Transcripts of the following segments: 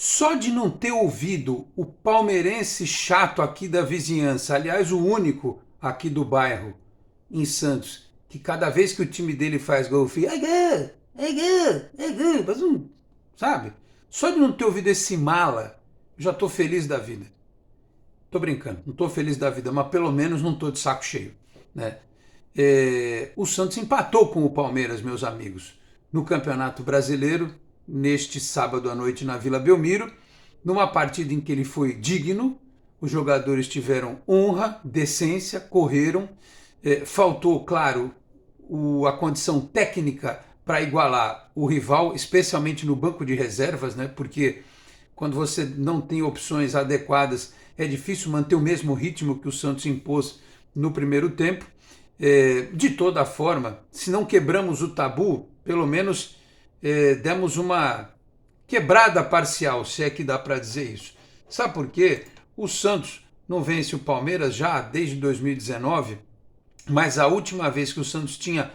Só de não ter ouvido o palmeirense chato aqui da vizinhança, aliás, o único aqui do bairro, em Santos, que cada vez que o time dele faz gol, fica, é gol, é gol, é gol, mas não, sabe? Só de não ter ouvido esse mala, já tô feliz da vida. Tô brincando, não tô feliz da vida, mas pelo menos não tô de saco cheio, né? O Santos empatou com o Palmeiras, meus amigos, no Campeonato Brasileiro, neste sábado à noite na Vila Belmiro, numa partida em que ele foi digno, os jogadores tiveram honra, decência, correram, faltou, claro, a condição técnica para igualar o rival, especialmente no banco de reservas, né? Porque quando você não tem opções adequadas, é difícil manter o mesmo ritmo que o Santos impôs no primeiro tempo. De toda forma, se não quebramos o tabu, pelo menos demos uma quebrada parcial, se é que dá para dizer isso. Sabe por quê? O Santos não vence o Palmeiras já desde 2019, mas a última vez que o Santos tinha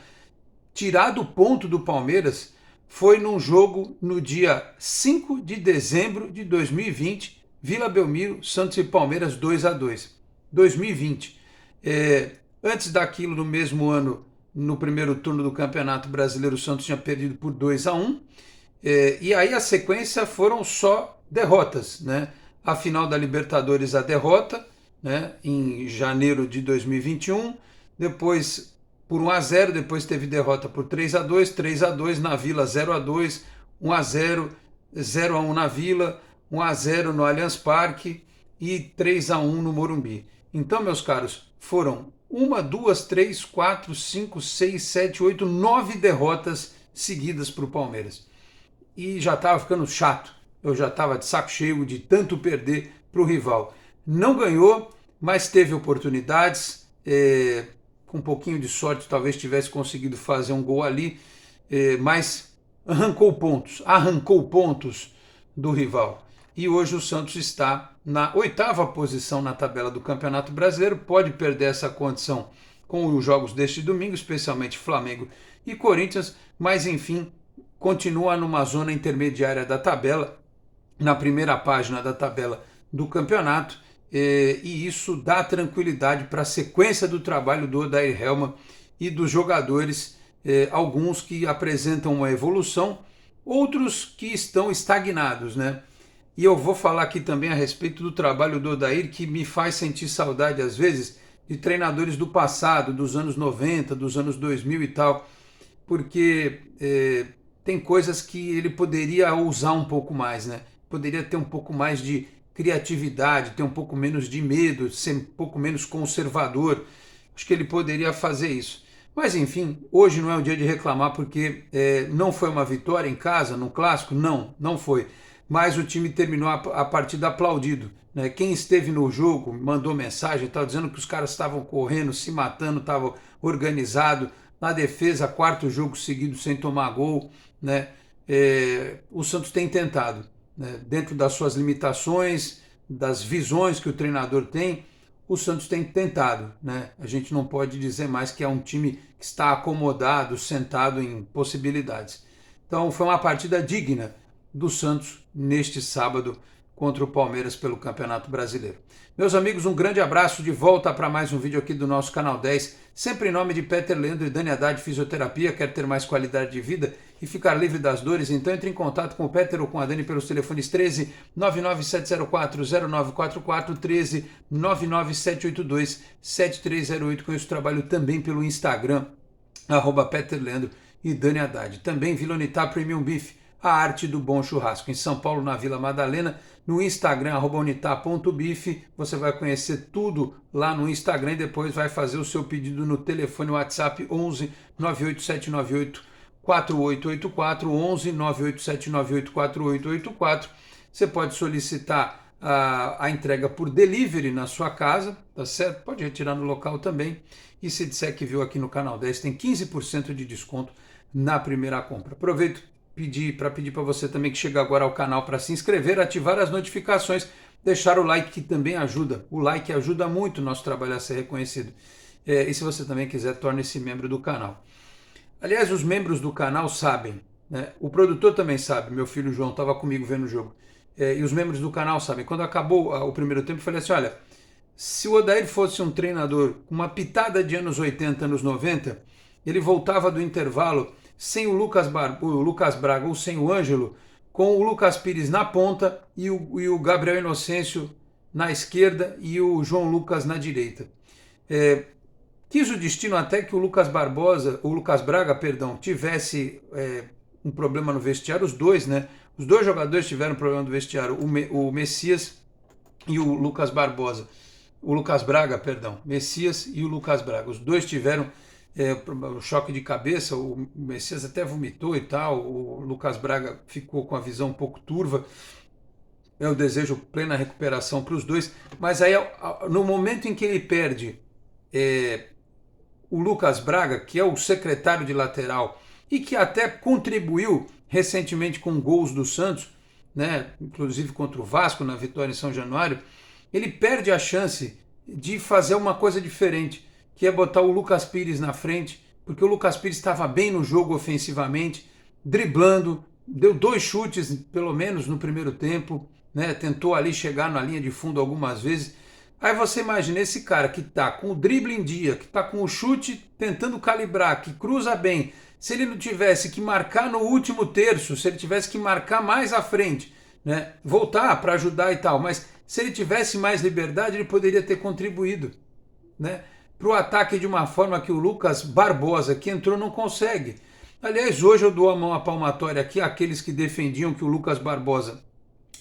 tirado o ponto do Palmeiras foi num jogo no dia 5 de dezembro de 2020, Vila Belmiro, Santos e Palmeiras 2-2. 2020. Antes daquilo, no mesmo ano, no primeiro turno do Campeonato Brasileiro, o Santos tinha perdido por 2-1. E aí a sequência foram só derrotas, né? A final da Libertadores, a derrota, né? Em janeiro de 2021. Depois por 1-0, depois teve derrota por 3-2, 3-2 na Vila, 0-2, 1-0, 0-1 na Vila, 1-0 no Allianz Parque e 3-1 no Morumbi. Então, meus caros, foram 1, 2, 3, 4, 5, 6, 7, 8, 9 derrotas seguidas para o Palmeiras. E já estava ficando chato, eu já estava de saco cheio de tanto perder para o rival. Não ganhou, mas teve oportunidades, com um pouquinho de sorte talvez tivesse conseguido fazer um gol ali, mas arrancou pontos do rival. E hoje o Santos está na 8ª posição na tabela do Campeonato Brasileiro, pode perder essa condição com os jogos deste domingo, especialmente Flamengo e Corinthians, mas enfim, continua numa zona intermediária da tabela, na primeira página da tabela do campeonato, e isso dá tranquilidade para a sequência do trabalho do Odair Hellmann e dos jogadores, alguns que apresentam uma evolução, outros que estão estagnados, né? E eu vou falar aqui também a respeito do trabalho do Odair, que me faz sentir saudade às vezes de treinadores do passado, dos anos 90, dos anos 2000 e tal, porque tem coisas que ele poderia ousar um pouco mais, né? Poderia ter um pouco mais de criatividade, ter um pouco menos de medo, ser um pouco menos conservador. Acho que ele poderia fazer isso. Mas enfim, hoje não é um dia de reclamar porque não foi uma vitória em casa, no clássico? Não, não foi. Mas o time terminou a partida aplaudido, né? Quem esteve no jogo mandou mensagem, estava dizendo que os caras estavam correndo, se matando, estavam organizados. Na defesa, 4º jogo seguido sem tomar gol, né? O Santos tem tentado, né? Dentro das suas limitações, das visões que o treinador tem, o Santos tem tentado, né? A gente não pode dizer mais que é um time que está acomodado, sentado em possibilidades. Então foi uma partida digna do Santos neste sábado contra o Palmeiras pelo Campeonato Brasileiro. Meus amigos, um grande abraço, de volta para mais um vídeo aqui do nosso Canal 10, sempre em nome de Peter Leandro e Dani Haddad Fisioterapia. Quer ter mais qualidade de vida e ficar livre das dores? Então entre em contato com o Peter ou com a Dani pelos telefones 13 99704 0944, 13 99782 7308. Conheço o trabalho também pelo Instagram, Peter Leandro e Dani Haddad. Também Vila Unitar Premium Beef, a arte do bom churrasco. Em São Paulo, na Vila Madalena, no Instagram, @unitar.bif. Você vai conhecer tudo lá no Instagram e depois vai fazer o seu pedido no telefone WhatsApp 11 98798 4884, 11 98798 4884. Você pode solicitar a entrega por delivery na sua casa, tá certo? Pode retirar no local também. E se disser que viu aqui no Canal 10, tem 15% de desconto na primeira compra. Aproveito para pedir para você também que chega agora ao canal para se inscrever, ativar as notificações, deixar o like que também ajuda. O like ajuda muito o nosso trabalho a ser reconhecido. E se você também quiser, torne-se membro do canal. Aliás, os membros do canal sabem, né? O produtor também sabe, meu filho João estava comigo vendo o jogo, e os membros do canal sabem, quando acabou o primeiro tempo, eu falei assim, olha, se o Odair fosse um treinador com uma pitada de anos 80, anos 90, ele voltava do intervalo sem o Lucas Braga ou sem o Ângelo, com o Lucas Pires na ponta e o Gabriel Inocêncio na esquerda e o João Lucas na direita. Quis o destino até que o Lucas Braga, tivesse um problema no vestiário, os dois, né? Os dois jogadores tiveram problema no vestiário, o Messias e o Lucas Barbosa. O Lucas Braga, Messias e o Lucas Braga. Os dois tiveram choque de cabeça, o Messias até vomitou e tal, o Lucas Braga ficou com a visão um pouco turva. Eu desejo plena recuperação para os dois, mas aí no momento em que ele perde o Lucas Braga, que é o secretário de lateral e que até contribuiu recentemente com gols do Santos, né, inclusive contra o Vasco na vitória em São Januário, ele perde a chance de fazer uma coisa diferente, que é botar o Lucas Pires na frente, porque o Lucas Pires estava bem no jogo ofensivamente, driblando, deu 2 chutes pelo menos no primeiro tempo, né, tentou ali chegar na linha de fundo algumas vezes. Aí você imagina esse cara que está com o drible em dia, que está com o chute tentando calibrar, que cruza bem, se ele não tivesse que marcar no último terço, se ele tivesse que marcar mais à frente, né, voltar para ajudar e tal, mas se ele tivesse mais liberdade, ele poderia ter contribuído, né, para o ataque de uma forma que o Lucas Barbosa, que entrou, não consegue. Aliás, hoje eu dou a mão à palmatória aqui àqueles que defendiam que o Lucas Barbosa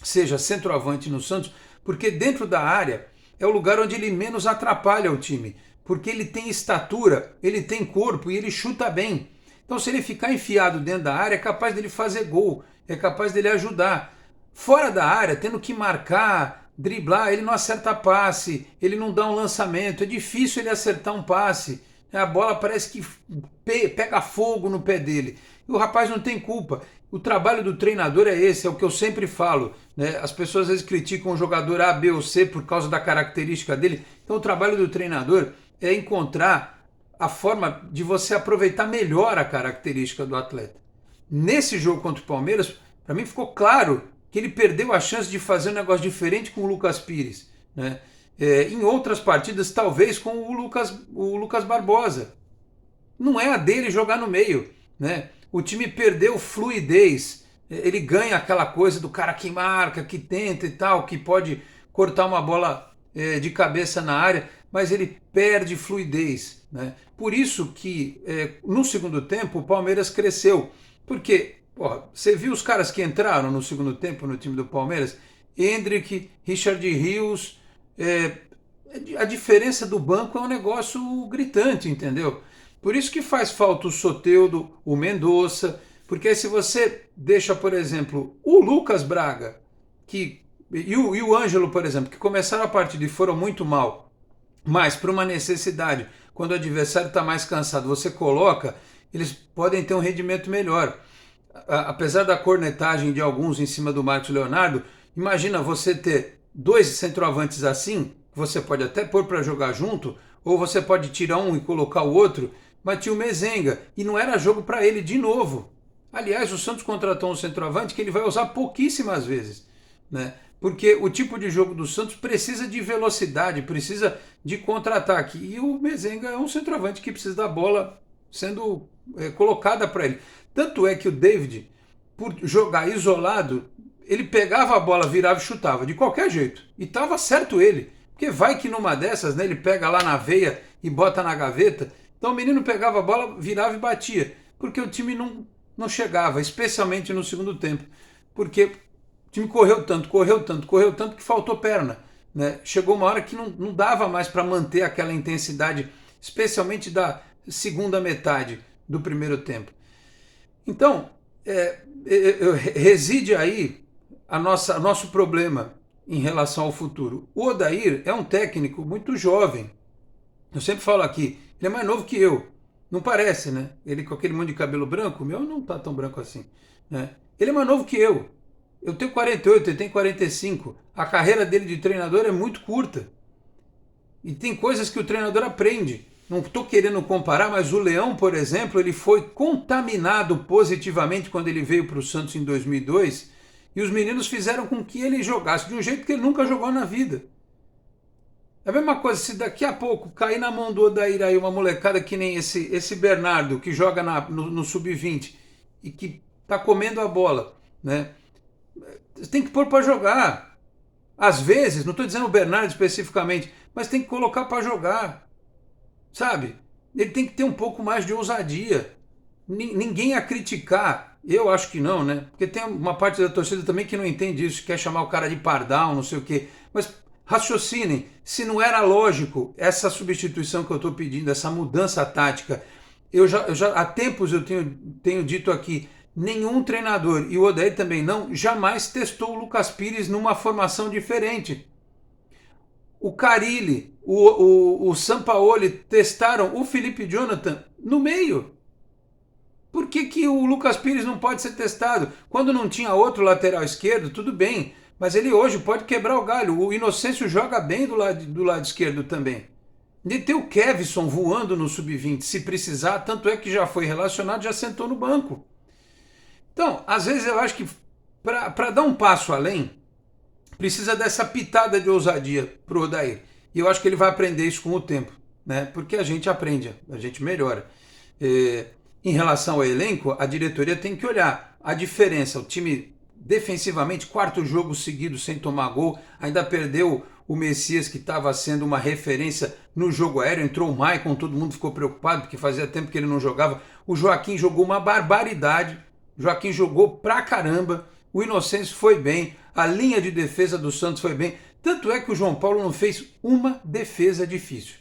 seja centroavante no Santos, porque dentro da área é o lugar onde ele menos atrapalha o time, porque ele tem estatura, ele tem corpo e ele chuta bem. Então se ele ficar enfiado dentro da área, é capaz dele fazer gol, é capaz dele ajudar. Fora da área, tendo que marcar, driblar, ele não acerta passe, ele não dá um lançamento, é difícil ele acertar um passe. A bola parece que pega fogo no pé dele. E o rapaz não tem culpa. O trabalho do treinador é esse, é o que eu sempre falo, né? As pessoas às vezes criticam o jogador A, B ou C por causa da característica dele. Então o trabalho do treinador é encontrar a forma de você aproveitar melhor a característica do atleta. Nesse jogo contra o Palmeiras, para mim ficou claro que ele perdeu a chance de fazer um negócio diferente com o Lucas Pires, né? Em outras partidas, talvez com o Lucas Barbosa. Não é a dele jogar no meio, né? O time perdeu fluidez, ele ganha aquela coisa do cara que marca, que tenta e tal, que pode cortar uma bola de cabeça na área, mas ele perde fluidez, né? Por isso que no segundo tempo o Palmeiras cresceu, porque você viu os caras que entraram no segundo tempo no time do Palmeiras? Endrick, Richard Rios, a diferença do banco é um negócio gritante, entendeu? Por isso que faz falta o Soteldo, o Mendonça, porque se você deixa, por exemplo, o Lucas Braga e o Ângelo, por exemplo, que começaram a partida e foram muito mal, mas por uma necessidade, quando o adversário está mais cansado, você coloca, eles podem ter um rendimento melhor. Apesar da cornetagem de alguns em cima do Marcos Leonardo, imagina você ter 2 centroavantes assim, você pode até pôr para jogar junto, ou você pode tirar um e colocar o outro, mas tinha o Mezenga, e não era jogo para ele de novo. Aliás, o Santos contratou um centroavante que ele vai usar pouquíssimas vezes, né? Porque o tipo de jogo do Santos precisa de velocidade, precisa de contra-ataque, e o Mezenga é um centroavante que precisa da bola sendo colocada para ele. Tanto é que o David, por jogar isolado, ele pegava a bola, virava e chutava, de qualquer jeito, e estava certo ele. Porque vai que numa dessas, né, ele pega lá na veia e bota na gaveta. Então o menino pegava a bola, virava e batia. Porque o time não chegava, especialmente no segundo tempo. Porque o time correu tanto que faltou perna, né? Chegou uma hora que não dava mais para manter aquela intensidade, especialmente da segunda metade do primeiro tempo. Então, reside aí nosso problema em relação ao futuro. O Odair é um técnico muito jovem. Eu sempre falo aqui, ele é mais novo que eu. Não parece, né? Ele com aquele monte de cabelo branco, o meu não tá tão branco assim, né? Ele é mais novo que eu. Eu tenho 48, ele tem 45. A carreira dele de treinador é muito curta. E tem coisas que o treinador aprende. Não estou querendo comparar, mas o Leão, por exemplo, ele foi contaminado positivamente quando ele veio para o Santos em 2002, E os meninos fizeram com que ele jogasse de um jeito que ele nunca jogou na vida. É a mesma coisa, se daqui a pouco cair na mão do Odair aí uma molecada que nem esse Bernardo, que joga no sub-20 e que tá comendo a bola, né? Você tem que pôr para jogar. Às vezes, não estou dizendo o Bernardo especificamente, mas tem que colocar para jogar, sabe? Ele tem que ter um pouco mais de ousadia. Ninguém a criticar, eu acho que não, né? Porque tem uma parte da torcida também que não entende isso, quer chamar o cara de pardal, não sei o quê. Mas raciocinem, se não era lógico essa substituição que eu estou pedindo, essa mudança tática, eu já há tempos eu tenho dito aqui, nenhum treinador, e o Odair também não, jamais testou o Lucas Pires numa formação diferente. O Carille, o Sampaoli testaram o Felipe Jonathan no meio. Por que o Lucas Pires não pode ser testado? Quando não tinha outro lateral esquerdo, tudo bem, mas ele hoje pode quebrar o galho. O Inocêncio joga bem do lado esquerdo também. E tem o Kevson voando no sub-20, se precisar, tanto é que já foi relacionado, já sentou no banco. Então, às vezes eu acho que para dar um passo além, precisa dessa pitada de ousadia para o Odair. E eu acho que ele vai aprender isso com o tempo, né? Porque a gente aprende, a gente melhora. Em relação ao elenco, a diretoria tem que olhar a diferença. O time defensivamente, quarto jogo seguido sem tomar gol, ainda perdeu o Messias, que estava sendo uma referência no jogo aéreo, entrou o Maicon, todo mundo ficou preocupado, porque fazia tempo que ele não jogava. O Joaquim jogou uma barbaridade, o Joaquim jogou pra caramba, o Inocêncio foi bem, a linha de defesa do Santos foi bem, tanto é que o João Paulo não fez uma defesa difícil.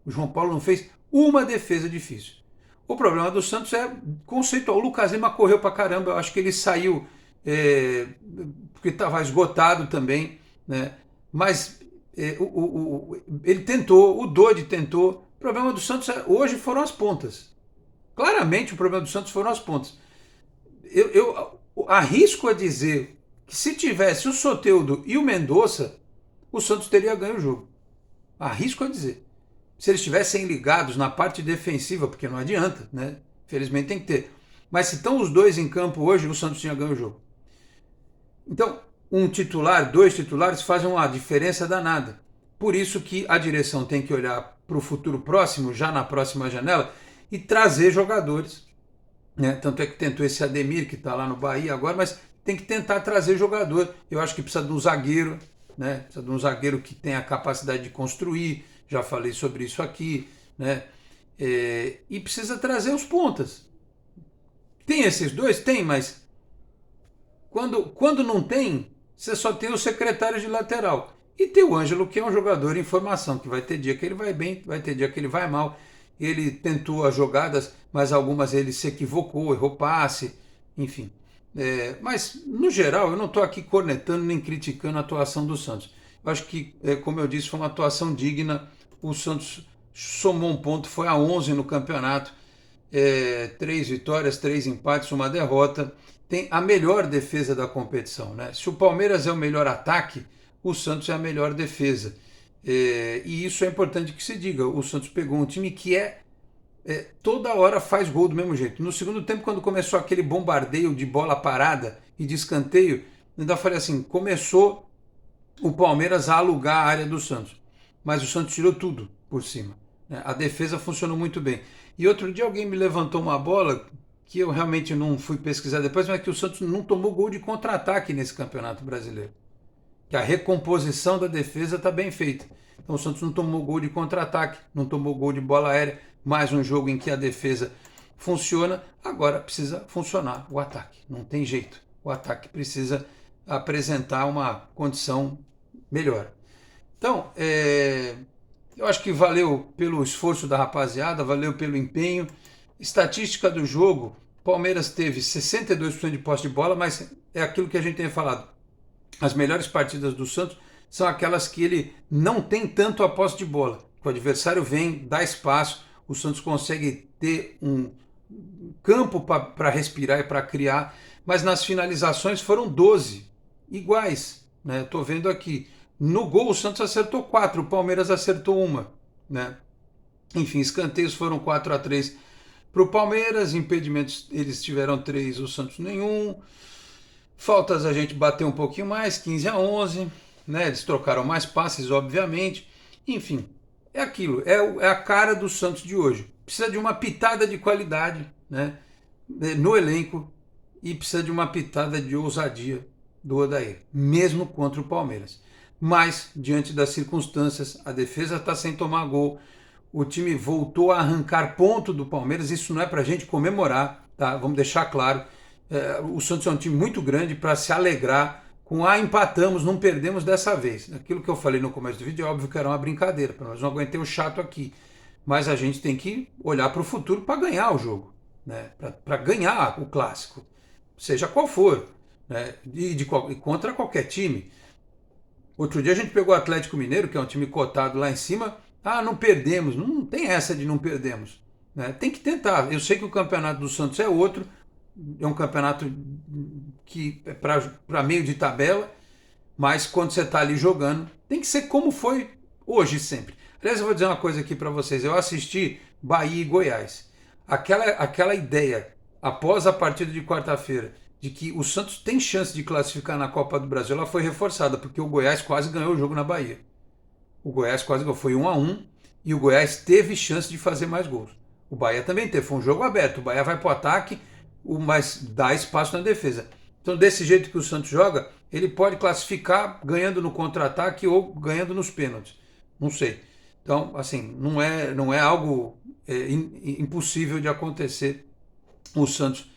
O João Paulo não fez uma defesa difícil. O problema do Santos é conceitual. O Lucas Lima correu pra caramba, eu acho que ele saiu porque estava esgotado também, né? Mas ele tentou, o Dodi tentou. O problema do Santos hoje foram as pontas. Claramente o problema do Santos foram as pontas. Eu arrisco a dizer que se tivesse o Soteldo e o Mendonça, o Santos teria ganho o jogo. Arrisco a dizer. Se eles estivessem ligados na parte defensiva, porque não adianta, né? Felizmente tem que ter. Mas se estão os dois em campo hoje, o Santos tinha ganho o jogo. Então, um titular, dois titulares fazem uma diferença danada. Por isso que a direção tem que olhar para o futuro próximo, já na próxima janela, e trazer jogadores. Né? Tanto é que tentou esse Ademir, que está lá no Bahia agora, mas tem que tentar trazer jogador. Eu acho que precisa de um zagueiro, né? Precisa de um zagueiro que tenha a capacidade de construir, já falei sobre isso aqui, né? E precisa trazer os pontas. Tem esses dois? Tem, mas quando não tem, você só tem o secretário de lateral. E tem o Ângelo, que é um jogador em formação, que vai ter dia que ele vai bem, vai ter dia que ele vai mal. Ele tentou as jogadas, mas algumas ele se equivocou, errou passe, enfim. Mas, no geral, eu não estou aqui cornetando nem criticando a atuação do Santos. Eu acho que, como eu disse, foi uma atuação digna. O Santos somou um ponto, foi a 11 no campeonato. 3 vitórias, 3 empates, uma derrota. Tem a melhor defesa da competição, né? Se o Palmeiras é o melhor ataque, o Santos é a melhor defesa. E isso é importante que se diga. O Santos pegou um time que toda hora faz gol do mesmo jeito. No segundo tempo, quando começou aquele bombardeio de bola parada e de escanteio, ainda falei assim, começou o Palmeiras a alugar a área do Santos. Mas o Santos tirou tudo por cima. Né? A defesa funcionou muito bem. E outro dia alguém me levantou uma bola que eu realmente não fui pesquisar depois, mas que o Santos não tomou gol de contra-ataque nesse Campeonato Brasileiro. Que a recomposição da defesa está bem feita. Então o Santos não tomou gol de contra-ataque, não tomou gol de bola aérea, mais um jogo em que a defesa funciona, agora precisa funcionar o ataque, não tem jeito. O ataque precisa apresentar uma condição melhor. Então, eu acho que valeu pelo esforço da rapaziada, valeu pelo empenho. Estatística do jogo, Palmeiras teve 62% de posse de bola, mas é aquilo que a gente tem falado. As melhores partidas do Santos são aquelas que ele não tem tanto a posse de bola. O adversário vem, dá espaço, o Santos consegue ter um campo para respirar e para criar, mas nas finalizações foram 12 iguais. Estou vendo aqui. No gol o Santos acertou 4, o Palmeiras acertou uma. Né? Enfim, escanteios foram 4-3 para o Palmeiras, impedimentos eles tiveram 3, o Santos nenhum. Faltas a gente bateu um pouquinho mais, 15-11, né? Eles trocaram mais passes, obviamente. Enfim, é aquilo, é a cara do Santos de hoje. Precisa de uma pitada de qualidade, né? No elenco e precisa de uma pitada de ousadia do Odair, mesmo contra o Palmeiras. Mas, diante das circunstâncias, a defesa está sem tomar gol, o time voltou a arrancar ponto do Palmeiras, isso não é para a gente comemorar, tá? Vamos deixar claro. O Santos é um time muito grande para se alegrar com empatamos, não perdemos dessa vez. Aquilo que eu falei no começo do vídeo é óbvio que era uma brincadeira, para nós não aguentei o chato aqui. Mas a gente tem que olhar para o futuro para ganhar o jogo, né? Para ganhar o clássico, seja qual for, né? E contra qualquer time. Outro dia a gente pegou o Atlético Mineiro, que é um time cotado lá em cima. Ah, não perdemos. Não tem essa de não perdemos, né? Tem que tentar. Eu sei que o campeonato do Santos é outro, é um campeonato que é para meio de tabela, mas quando você está ali jogando, tem que ser como foi hoje sempre. Aliás, eu vou dizer uma coisa aqui para vocês. Eu assisti Bahia e Goiás. Aquela ideia, após a partida de quarta-feira, de que o Santos tem chance de classificar na Copa do Brasil, ela foi reforçada, porque o Goiás quase ganhou o jogo na Bahia. O Goiás quase ganhou, foi 1-1, e o Goiás teve chance de fazer mais gols. O Bahia também teve, foi um jogo aberto. O Bahia vai para o ataque, mas dá espaço na defesa. Então, desse jeito que o Santos joga, ele pode classificar ganhando no contra-ataque ou ganhando nos pênaltis. Não sei. Então, assim, não é algo impossível de acontecer o Santos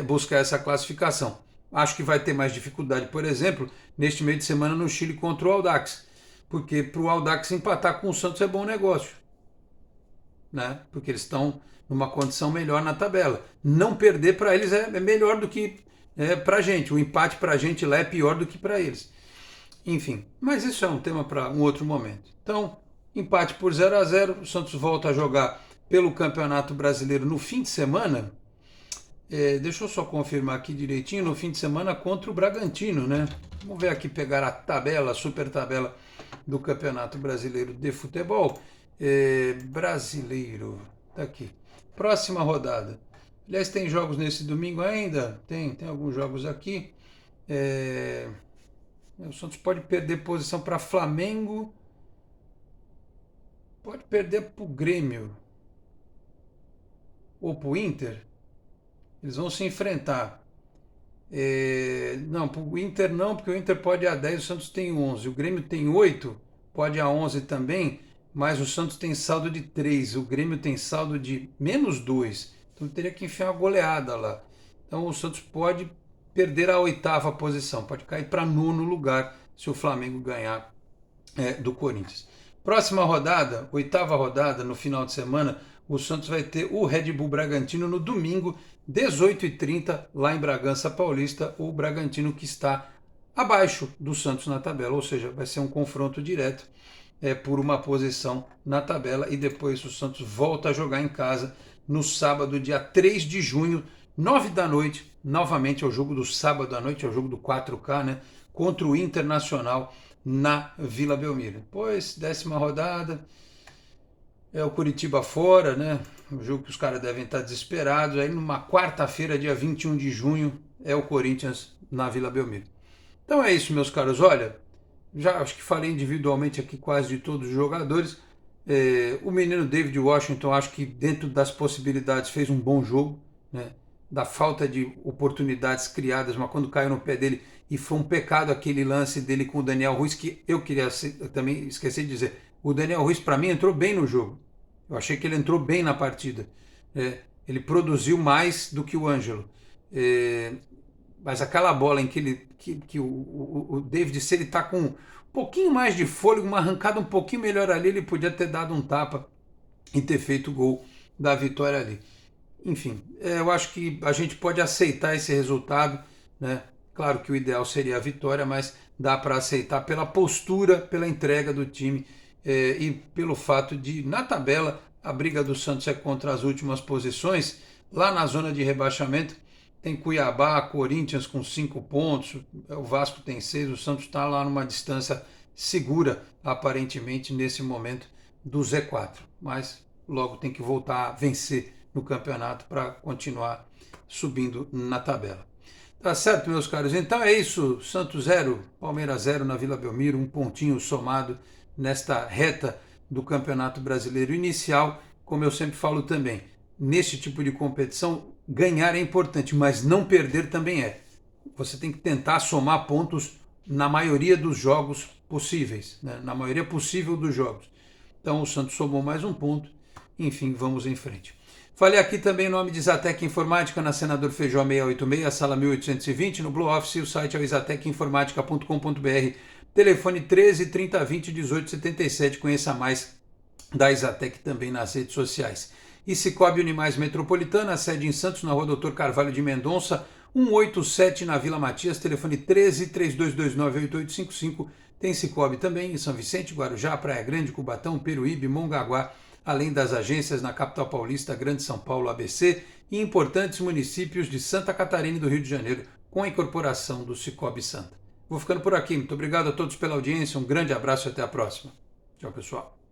buscar essa classificação. Acho que vai ter mais dificuldade, por exemplo, neste meio de semana no Chile contra o Audax. Porque para o Audax empatar com o Santos é bom negócio, né? Porque eles estão numa condição melhor na tabela. Não perder para eles é melhor do que para a gente. O empate para a gente lá é pior do que para eles. Enfim, mas isso é um tema para um outro momento. Então, empate por 0-0, o Santos volta a jogar pelo Campeonato Brasileiro no fim de semana. Deixa eu só confirmar aqui direitinho, no fim de semana contra o Bragantino, né? Vamos ver aqui, pegar a tabela, a super tabela do Campeonato Brasileiro de Futebol. Brasileiro, tá aqui. Próxima rodada. Aliás, tem jogos nesse domingo ainda? Tem alguns jogos aqui. O Santos pode perder posição para Flamengo, pode perder para o Grêmio ou para o Inter. Eles vão se enfrentar. Não, para o Inter não, porque o Inter pode ir a 10, o Santos tem 11. O Grêmio tem 8, pode ir a 11 também, mas o Santos tem saldo de 3. O Grêmio tem saldo de menos 2. Então teria que enfiar uma goleada lá. Então o Santos pode perder a 8ª posição, pode cair para 9º lugar se o Flamengo ganhar do Corinthians. Próxima rodada, 8ª rodada, no final de semana, o Santos vai ter o Red Bull Bragantino no domingo, 18h30, lá em Bragança Paulista, o Bragantino que está abaixo do Santos na tabela, ou seja, vai ser um confronto direto por uma posição na tabela, e depois o Santos volta a jogar em casa no sábado, dia 3 de junho, 9 da noite, novamente é o jogo do sábado à noite, é o jogo do 4K, né? Contra o Internacional na Vila Belmiro. Depois, 10ª rodada, é o Curitiba fora, né? O jogo que os caras devem estar desesperados. Aí numa quarta-feira, dia 21 de junho, é o Corinthians na Vila Belmiro. Então é isso, meus caros. Olha, já acho que falei individualmente aqui quase de todos os jogadores. O menino David Washington, acho que dentro das possibilidades fez um bom jogo, né? Da falta de oportunidades criadas, mas quando caiu no pé dele, e foi um pecado aquele lance dele com o Daniel Ruiz, que eu queria também esqueci de dizer, o Daniel Ruiz para mim entrou bem no jogo, eu achei que ele entrou bem na partida, ele produziu mais do que o Ângelo, mas aquela bola em que o David, se ele está com um pouquinho mais de fôlego, uma arrancada um pouquinho melhor ali, ele podia ter dado um tapa e ter feito o gol da vitória ali. Enfim, eu acho que a gente pode aceitar esse resultado, né? Claro que o ideal seria a vitória, mas dá para aceitar pela postura, pela entrega do time e pelo fato de, na tabela, a briga do Santos é contra as últimas posições. Lá na zona de rebaixamento tem Cuiabá, Corinthians com 5 pontos, o Vasco tem 6, o Santos está lá numa distância segura, aparentemente, nesse momento, do Z4. Mas logo tem que voltar a vencer no campeonato para continuar subindo na tabela. Tá certo, meus caros. Então é isso. Santos 0, Palmeiras 0 na Vila Belmiro, um pontinho somado nesta reta do Campeonato Brasileiro inicial. Como eu sempre falo também, neste tipo de competição, ganhar é importante, mas não perder também é. Você tem que tentar somar pontos na maioria dos jogos possíveis, né? Na maioria possível dos jogos. Então o Santos somou mais um ponto. Enfim, vamos em frente. Falei aqui também em nome de Zatec Informática, na Senador Feijó 686, sala 1820, no Blue Office. O site é o exatecinformatica.com.br. Telefone 13 30 20 18 77. Conheça mais da Exatec também nas redes sociais. E Cicobi Unimais Metropolitana, sede em Santos, na rua Doutor Carvalho de Mendonça, 187 na Vila Matias, telefone 13 3229 8855. Tem Cicobi também em São Vicente, Guarujá, Praia Grande, Cubatão, Peruíbe, Mongaguá, além das agências na capital paulista, Grande São Paulo, ABC e importantes municípios de Santa Catarina e do Rio de Janeiro, com a incorporação do Cicobi Santa. Vou ficando por aqui. Muito obrigado a todos pela audiência, um grande abraço e até a próxima. Tchau, pessoal.